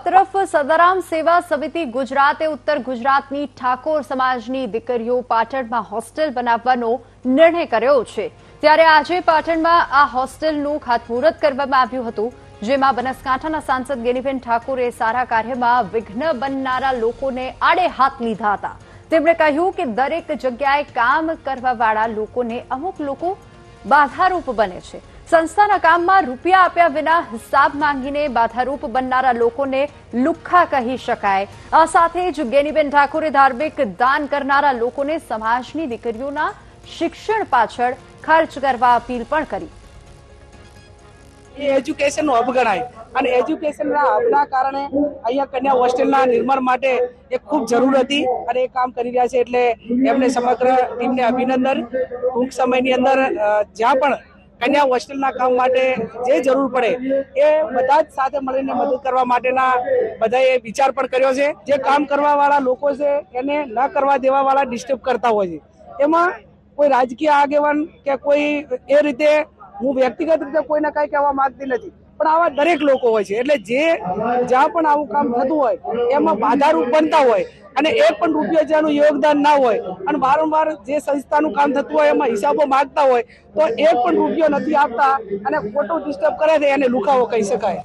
તરફ સદારામ સેવા સમિતિ ગુજરાતે ઉત્તર ગુજરાતની ઠાકોર સમાજની દીકરીઓ પાટણમાં હોસ્ટેલ બનાવવાનો નિર્ણય કર્યો છે। ત્યારે આજે પાટણમાં આ હોસ્ટેલનું ખાતમુહૂર્ત કરવામાં આવ્યું હતું, જેમાં બનાસકાંઠાના સાંસદ ગેનીબેન ઠાકોરે સારા કાર્યમાં વિઘ્ન બનનારા લોકોને આડે હાથ લીધા હતા। તેમણે કહ્યું કે દરેક જગ્યાએ કામ કરવાવાળા લોકોને અમુક લોકો બાધારૂપ બને છે। સંસ્થાના કામમાં રૂપિયા આપ્યા વિના હિસાબ માંગીને બાધારૂપ બનનારા લોકોને લુખ્ખા કહી શકાય। આ સાથે જ ગેનીબેન ઠાકોરે ધાર્મિક દાન કરનારા લોકોને સમાજની દીકરીઓના શિક્ષણ પાછળ ખર્ચ કરવા અપીલ પણ કરી। એજ્યુકેશન હબ ગણાય અને એજ્યુકેશનના હબના કારણે અહીંયા કન્યા હોસ્ટેલના નિર્માણ માટે એ ખૂબ જરૂર હતી અને એ કામ કરી રહ્યા છે, એટલે એમને સમગ્ર ટીમને અભિનંદન। ટૂંક સમયની અંદર જ્યાં પણ કન્યા હોસ્ટેલના કામ માટે જે જરૂર પડે એ બધા જ સાથે મળીને મદદ કરવા માટેના બધાએ વિચાર પણ કર્યો છે। જે કામ કરવાવાળા લોકો છે એને ન કરવા દેવાવાળા ડિસ્ટર્બ કરતા હોય છે, એમાં કોઈ રાજકીય આગેવાન કે કોઈ એ રીતે હું વ્યક્તિગત રીતે કોઈને કઈ કહેવા માંગતી નથી, પણ આવા દરેક લોકો હોય છે, એટલે જે જ્યાં પણ આવું કામ થતું હોય એમાં બાધારૂપ બનતા હોય અને એક પણ રૂપિયા જેનું યોગદાન ના હોય અને વારંવાર જે સંસ્થાનું કામ થતું હોય એમાં હિસાબો માંગતા હોય તો એક પણ રૂપિયો નથી આપતા અને ખોટું ડિસ્ટર્બ કરે છે, એને લુખાવો કહી શકાય।